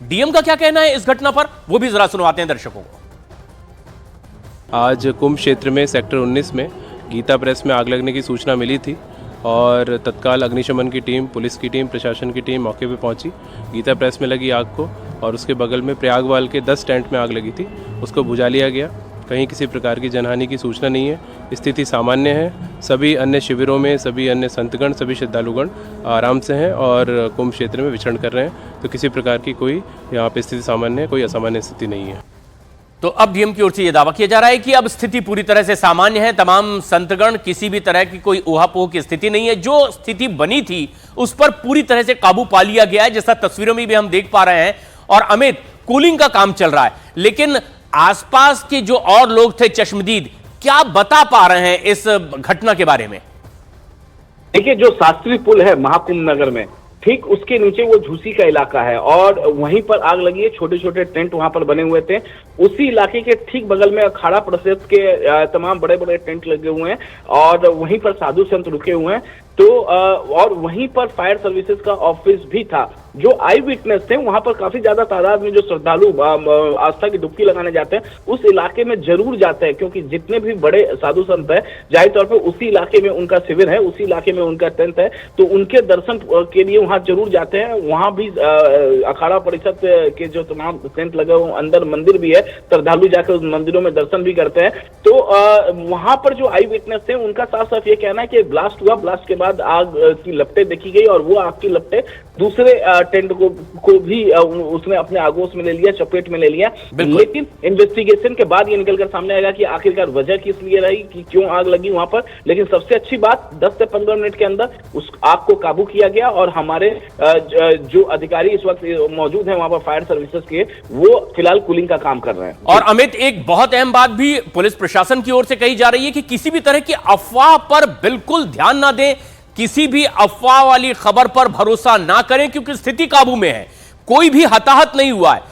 DM का क्या कहना है इस घटना पर, वो भी जरा सुनवाते हैं दर्शकों को। आज कुंभ क्षेत्र में सेक्टर 19 में गीता प्रेस में आग लगने की सूचना मिली थी और तत्काल अग्निशमन की टीम, पुलिस की टीम, प्रशासन की टीम मौके पे पहुंची। गीता प्रेस में लगी आग को और उसके बगल में प्रयागवाल के 10 टेंट में आग लगी थी, उसको बुझा लिया गया। कहीं किसी प्रकार की जनहानि की सूचना नहीं है, स्थिति सामान्य है। सभी अन्य शिविरों में सभी अन्य संतगण, सभी श्रद्धालुगण आराम से हैं और कुंभ क्षेत्र में विचरण कर रहे हैं, तो किसी प्रकार की कोई यहाँ पे स्थिति सामान्य है, कोई असामान्य स्थिति नहीं है। तो अब डीएम की ओर से यह दावा किया जा रहा है कि अब स्थिति पूरी तरह से सामान्य है, तमाम संतगण, किसी भी तरह की कोई ऊहापोह की स्थिति नहीं है। जो स्थिति बनी थी उस पर पूरी तरह से काबू पा लिया गया है, जैसा तस्वीरों में भी हम देख पा रहे हैं। और अमित, कूलिंग का काम चल रहा है, लेकिन आसपास के जो और लोग थे चश्मदीद, क्या बता पा रहे हैं इस घटना के बारे में? देखिए, जो शास्त्री पुल है महाकुंभ नगर में, ठीक उसके नीचे वो झूसी का इलाका है और वहीं पर आग लगी है। छोटे छोटे टेंट वहां पर बने हुए थे। उसी इलाके के ठीक बगल में अखाड़ा परिषद के तमाम बड़े बड़े टेंट लगे हुए हैं और वहीं पर साधु संत रुके हुए हैं। तो और वहीं पर फायर सर्विसेज का ऑफिस भी था। जो आई विटनेस थे, वहां पर काफी ज्यादा तादाद में जो श्रद्धालु आस्था की डुबकी लगाने जाते हैं, उस इलाके में जरूर जाते हैं, क्योंकि जितने भी बड़े साधु संत है, जाहिर तौर पर उसी इलाके में उनका शिविर है, उसी इलाके में उनका टेंट है, तो उनके दर्शन के लिए वहां जरूर जाते हैं। वहां भी अखाड़ा परिषद के जो तमाम टेंट लगे हुए, अंदर मंदिर भी है, श्रद्धालु जाकर उस मंदिरों में दर्शन भी करते हैं। तो वहां पर जो आई विटनेस थे, उनका साफ साफ ये कहना है कि ब्लास्ट हुआ, ब्लास्ट के बाद आग की लपटें देखी गई और वो आग की लपटें दूसरे टेंट को भी उसने अपने आगोश में ले लिया, चपेट में ले लिया। लेकिन इन्वेस्टिगेशन के बाद ये निकलकर सामने आएगा कि आखिरकार वजह किस लिए रही, कि क्यों आग लगी वहां पर। लेकिन सबसे अच्छी बात, 10 से 15 मिनट के अंदर उस आग को काबू किया गया और हमारे जो अधिकारी इस वक्त मौजूद हैं वहां पर फायर सर्विसेज के, वो फिलहाल कूलिंग का काम कर रहे हैं। और अमित, एक बहुत अहम बात भी पुलिस प्रशासन की ओर से कही जा रही है कि किसी भी तरह की अफवाह पर बिल्कुल ध्यान ना दें, किसी भी अफवाह वाली खबर पर भरोसा ना करें, क्योंकि स्थिति काबू में है, कोई भी हताहत नहीं हुआ है।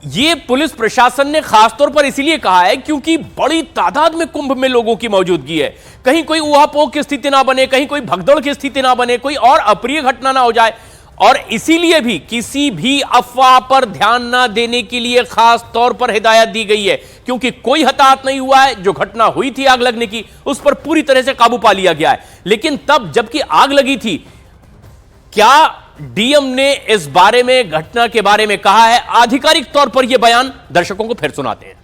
ये पुलिस प्रशासन ने खासतौर पर इसीलिए कहा है क्योंकि बड़ी तादाद में कुंभ में लोगों की मौजूदगी है। कहीं कोई ऊहापोह की स्थिति ना बने, कहीं कोई भगदड़ की स्थिति ना बने, कोई और अप्रिय घटना ना हो जाए, और इसीलिए भी किसी भी अफवाह पर ध्यान ना देने के लिए खास तौर पर हिदायत दी गई है, क्योंकि कोई हताहत नहीं हुआ है। जो घटना हुई थी आग लगने की, उस पर पूरी तरह से काबू पा लिया गया है। लेकिन तब जबकि आग लगी थी, क्या डीएम ने इस बारे में, घटना के बारे में कहा है? आधिकारिक तौर पर यह बयान दर्शकों को फिर सुनाते हैं।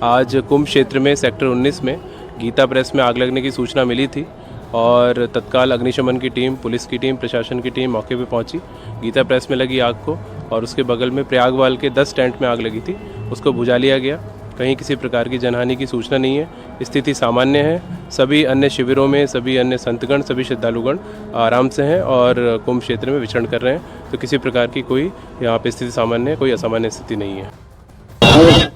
आज कुंभ क्षेत्र में सेक्टर 19 में गीता प्रेस में आग लगने की सूचना मिली थी और तत्काल अग्निशमन की टीम, पुलिस की टीम, प्रशासन की टीम मौके पे पहुंची। गीता प्रेस में लगी आग को और उसके बगल में प्रयागवाल के 10 टेंट में आग लगी थी, उसको बुझा लिया गया। कहीं किसी प्रकार की जनहानि की सूचना नहीं है, स्थिति सामान्य है। सभी अन्य शिविरों में सभी अन्य संतगण, सभी श्रद्धालुगण आराम से हैं और कुंभ क्षेत्र में विचरण कर रहे हैं, तो किसी प्रकार की कोई यहाँ पे स्थिति सामान्य है, कोई असामान्य स्थिति नहीं है।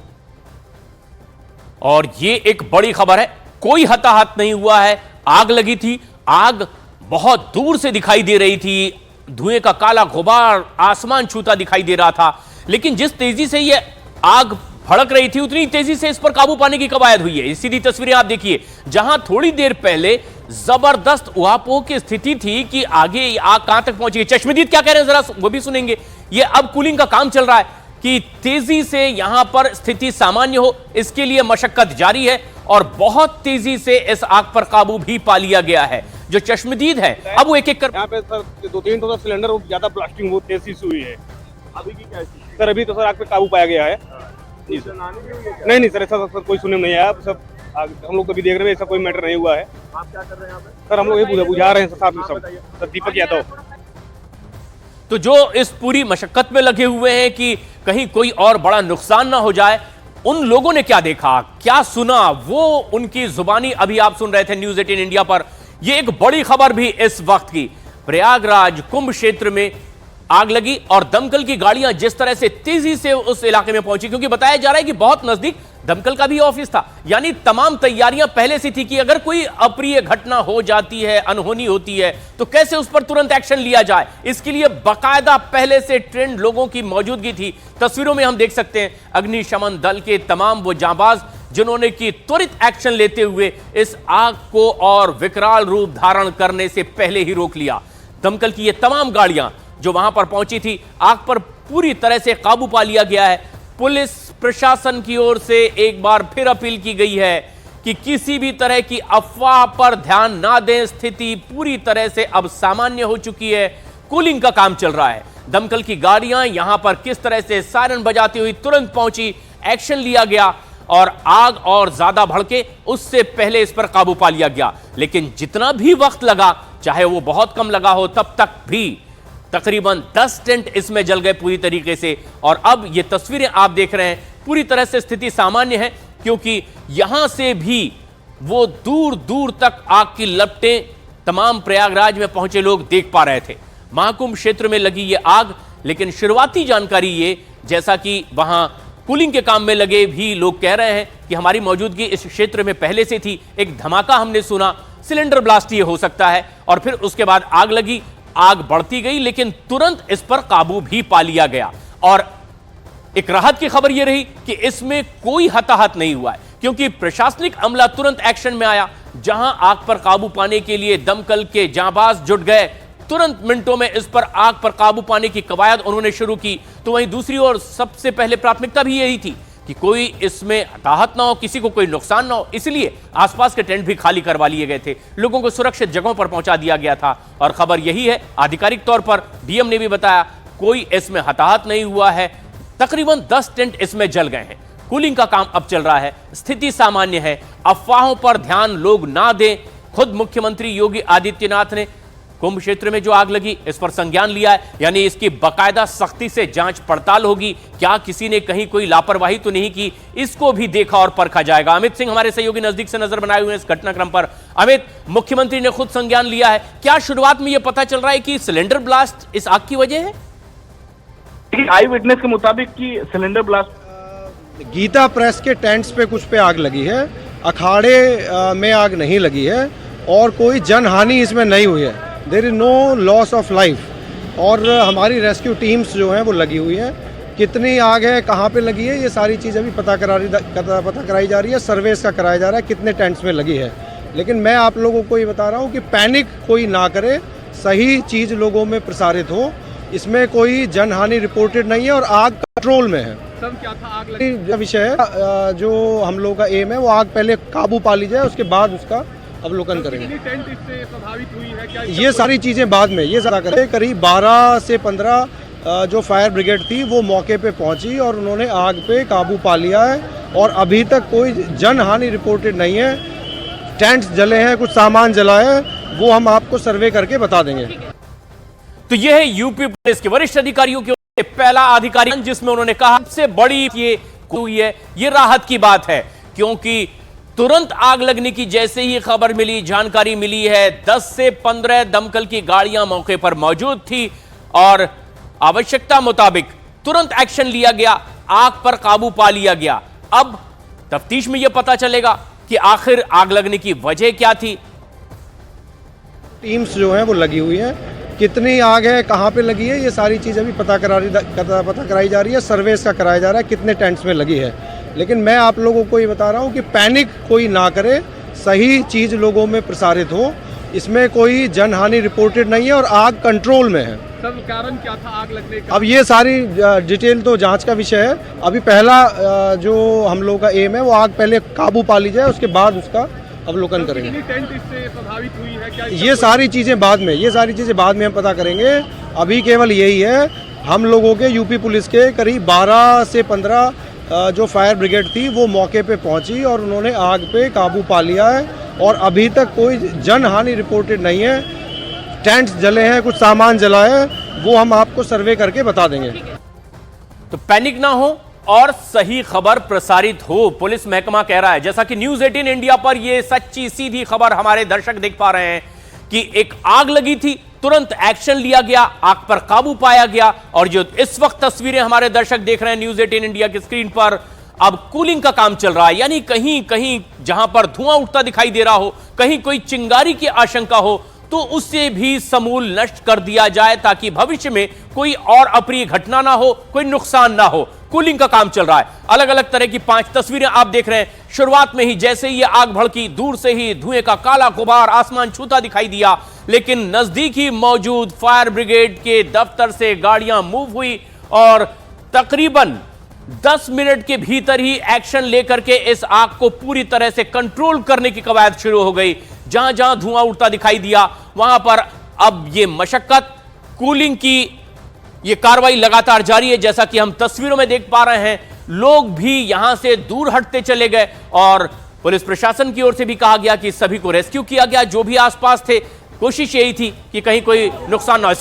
और ये एक बड़ी खबर है, कोई हताहत नहीं हुआ है। आग लगी थी, आग बहुत दूर से दिखाई दे रही थी, धुएं का काला गुबार आसमान छूता दिखाई दे रहा था। लेकिन जिस तेजी से ये आग भड़क रही थी, उतनी तेजी से इस पर काबू पाने की कवायद हुई है। सीधी तस्वीरें आप देखिए, जहां थोड़ी देर पहले जबरदस्त ऊहापोह की स्थिति थी कि आगे आग कहां तक पहुंची। चश्मदीद क्या कह रहे हैं, जरा वो भी सुनेंगे। ये अब कूलिंग का काम चल रहा है कि तेजी से यहां पर स्थिति सामान्य हो, इसके लिए मशक्कत जारी है और बहुत तेजी से इस आग पर काबू भी पा लिया गया है। जो चश्मदीद है, अब वो एक एक कर, यहाँ पे सर 2-3 तो सिलेंडर ज्यादा ब्लास्टिंग बहुत तेजी से हुई है। अभी की क्या स्थिति सर? अभी तो सर आग पे काबू पाया गया है। नहीं सर, ऐसा सर कोई सुनने में नहीं आया। सब हम लोग कभी देख रहे हैं, ऐसा कोई मैटर नहीं हुआ है। आप क्या कर रहे हैं यहाँ पे? सर हम लोग ये बुझा रहे हैं साथ में सब। सर दीपक यादव। तो जो इस पूरी मशक्कत में लगे हुए हैं कि कहीं कोई और बड़ा नुकसान ना हो जाए, उन लोगों ने क्या देखा, क्या सुना, वो उनकी जुबानी अभी आप सुन रहे थे न्यूज 18 इंडिया पर। यह एक बड़ी खबर भी इस वक्त की, प्रयागराज कुंभ क्षेत्र में आग लगी और दमकल की गाड़ियां जिस तरह से तेजी से उस इलाके में पहुंची, क्योंकि बताया जा रहा है कि बहुत नजदीक दमकल का भी ऑफिस था। यानी तमाम तैयारियां पहले से थी कि अगर कोई अप्रिय घटना हो जाती है, अनहोनी होती है, तो कैसे उस पर तुरंत एक्शन लिया जाए। इसके लिए बाकायदा पहले से ट्रेंड लोगों की मौजूदगी थी। तस्वीरों में हम देख सकते हैं अग्निशमन दल के तमाम वो जांबाज जिन्होंने की त्वरित एक्शन लेते हुए इस आग को और विकराल रूप धारण करने से पहले ही रोक लिया। दमकल की ये तमाम गाड़ियां जो वहां पर पहुंची थी, आग पर पूरी तरह से काबू पा लिया गया है। पुलिस प्रशासन की ओर से एक बार फिर अपील की गई है कि किसी भी तरह की अफवाह पर ध्यान ना दें। स्थिति पूरी तरह से अब सामान्य हो चुकी है। कूलिंग का काम चल रहा है। दमकल की गाड़ियां यहां पर किस तरह से सायरन बजाती हुई तुरंत पहुंची, एक्शन लिया गया और आग और ज्यादा भड़के उससे पहले इस पर काबू पा लिया गया। लेकिन जितना भी वक्त लगा, चाहे वो बहुत कम लगा हो, तब तक भी तकरीबन 10 टेंट इसमें जल गए पूरी तरीके से। और अब ये तस्वीरें आप देख रहे हैं, पूरी तरह से स्थिति सामान्य है, क्योंकि यहां से भी वो दूर दूर तक आग की लपटें तमाम प्रयागराज में पहुंचे लोग देख पा रहे थे। महाकुंभ क्षेत्र में लगी ये आग, लेकिन शुरुआती जानकारी ये, जैसा कि वहां कूलिंग के काम में लगे भी लोग कह रहे हैं कि हमारी मौजूदगी इस क्षेत्र में पहले से थी, एक धमाका हमने सुना, सिलेंडर ब्लास्ट ये हो सकता है, और फिर उसके बाद आग लगी, आग बढ़ती गई, लेकिन तुरंत इस पर काबू भी पा लिया गया। और एक राहत की खबर यह रही कि इसमें कोई हताहत नहीं हुआ है, क्योंकि प्रशासनिक अमला तुरंत एक्शन में आया। जहां आग पर काबू पाने के लिए दमकल के जांबाज जुट गए, तुरंत मिनटों में इस पर आग पर काबू पाने की कवायद उन्होंने शुरू की। तो वहीं दूसरी ओर सबसे पहले प्राथमिकता भी यही थी कि कोई इसमें हताहत ना हो, किसी को कोई नुकसान ना हो, इसलिए आसपास के टेंट भी खाली करवा लिए गए थे, लोगों को सुरक्षित जगहों पर पहुंचा दिया गया था। और खबर यही है, आधिकारिक तौर पर डीएम ने भी बताया, कोई इसमें हताहत नहीं हुआ है। तकरीबन 10 टेंट इसमें जल गए हैं। कूलिंग का काम अब चल रहा है, स्थिति सामान्य है। अफवाहों पर ध्यान लोग ना दें। खुद मुख्यमंत्री योगी आदित्यनाथ ने कुंभ क्षेत्र में जो आग लगी, इस पर संज्ञान लिया है, यानी इसकी बाकायदा सख्ती से जांच पड़ताल होगी। क्या किसी ने कहीं कोई लापरवाही तो नहीं की, इसको भी देखा और परखा जाएगा। अमित सिंह हमारे सहयोगी नजदीक से नजर बनाए हुए हैं इस घटनाक्रम पर। अमित, मुख्यमंत्री ने खुद संज्ञान लिया है, क्या शुरुआत में यह पता चल रहा है कि सिलेंडर ब्लास्ट इस आग की वजह है? आई विटनेस के मुताबिक कि सिलेंडर ब्लास्ट गीता प्रेस के टेंट्स पे कुछ पे आग लगी है, अखाड़े में आग नहीं लगी है और कोई जनहानि इसमें नहीं हुई है। There is no loss of life. और हमारी रेस्क्यू टीम्स जो हैं वो लगी हुई हैं। कितनी आग है, कहाँ पे लगी है, ये सारी चीज़ अभी पता कराई जा रही है, सर्वे इसका कराया जा रहा है कितने टेंट्स में लगी है। लेकिन मैं आप लोगों को ये बता रहा हूँ कि पैनिक कोई ना करे, सही चीज़ लोगों में प्रसारित हो। इसमें कोई जनहानि रिपोर्टेड नहीं है और आग कंट्रोल में है। सर क्या था आग लगी? विषय है जो हम लोगों का एम है, वो आग पहले काबू पा ली जाए, उसके बाद उसका अवलोकन करेंगे। टेंट इससे प्रभावित हुई है क्या? ये सारी चीज़ें बाद में, ये सारा करें। करीब 12 से 15 जो फायर ब्रिगेड थी वो मौके पे पहुंची और उन्होंने आग पे काबू पा लिया है और अभी तक कोई जनहानि रिपोर्टेड नहीं है। टेंट्स जले हैं, कुछ सामान जला है, वो हम आपको सर्वे करके बता देंगे। तो यह है यूपी पुलिस के वरिष्ठ अधिकारियों की ओर से पहला आधिकारिक, जिसमें उन्होंने कहा सबसे बड़ी ये हुई है, ये राहत की बात है, क्योंकि तुरंत आग लगने की जैसे ही खबर मिली, जानकारी मिली है, 10 से 15 दमकल की गाड़ियां मौके पर मौजूद थी और आवश्यकता मुताबिक तुरंत एक्शन लिया गया, आग पर काबू पा लिया गया। अब तफ्तीश में यह पता चलेगा कि आखिर आग लगने की वजह क्या थी। टीम्स जो हैं वो लगी हुई हैं, कितनी आग है, कहाँ पे लगी है, ये सारी चीज़ अभी पता कराई जा रही है, सर्वे इसका कराया जा रहा है कितने टेंट्स में लगी है। लेकिन मैं आप लोगों को ये बता रहा हूँ कि पैनिक कोई ना करे, सही चीज़ लोगों में प्रसारित हो। इसमें कोई जनहानि रिपोर्टेड नहीं है और आग कंट्रोल में है। सर कारण क्या था आग लगने का? अब ये सारी डिटेल तो जांच का विषय है। अभी पहला जो हम लोगों का एम है, वो आग पहले काबू पा ली जाए, उसके बाद उसका अवलोकन करेंगे। टेंट इससे प्रभावित हुई है क्या? ये सारी चीज़ें बाद में, ये सारी चीज़ें बाद में हम पता करेंगे। अभी केवल यही है, हम लोगों के यूपी पुलिस के करीब 12 से 15 जो फायर ब्रिगेड थी वो मौके पे पहुंची और उन्होंने आग पे काबू पा लिया है और अभी तक कोई जनहानि रिपोर्टेड नहीं है। टेंट्स जले हैं, कुछ सामान जला है, वो हम आपको सर्वे करके बता देंगे। तो पैनिक ना हो और सही खबर प्रसारित हो, पुलिस महकमा कह रहा है। जैसा कि न्यूज़ 18 इंडिया पर यह सच्ची सीधी खबर हमारे दर्शक देख पा रहे हैं कि एक आग लगी थी, तुरंत एक्शन लिया गया, आग पर काबू पाया गया। और जो इस वक्त तस्वीरें हमारे दर्शक देख रहे हैं न्यूज़ 18 इंडिया की स्क्रीन पर, अब कूलिंग का काम चल रहा है, यानी कहीं कहीं जहां पर धुआं उठता दिखाई दे रहा हो, कहीं कोई चिंगारी की आशंका हो, तो उसे भी समूल नष्ट कर दिया जाए, ताकि भविष्य में कोई और अप्रिय घटना ना हो, कोई नुकसान ना हो। कूलिंग का काम चल रहा है। अलग अलग तरह की 5 तस्वीरें आप देख रहे हैं। शुरुआत में ही जैसे ही आग भड़की, दूर से ही धुएं का काला गुबार आसमान छूता दिखाई दिया, लेकिन नजदीक ही मौजूद फायर ब्रिगेड के दफ्तर से गाड़ियां मूव हुई और तकरीबन 10 मिनट के भीतर ही एक्शन लेकर के इस आग को पूरी तरह से कंट्रोल करने की कवायद शुरू हो गई। जहां जहां धुआं उठता दिखाई दिया वहां पर अब ये मशक्कत कूलिंग की ये कार्रवाई लगातार जारी है। जैसा कि हम तस्वीरों में देख पा रहे हैं, लोग भी यहां से दूर हटते चले गए और पुलिस प्रशासन की ओर से भी कहा गया कि सभी को रेस्क्यू किया गया। जो भी आसपास थे, कोशिश यही थी कि कहीं कोई नुकसान ना हो।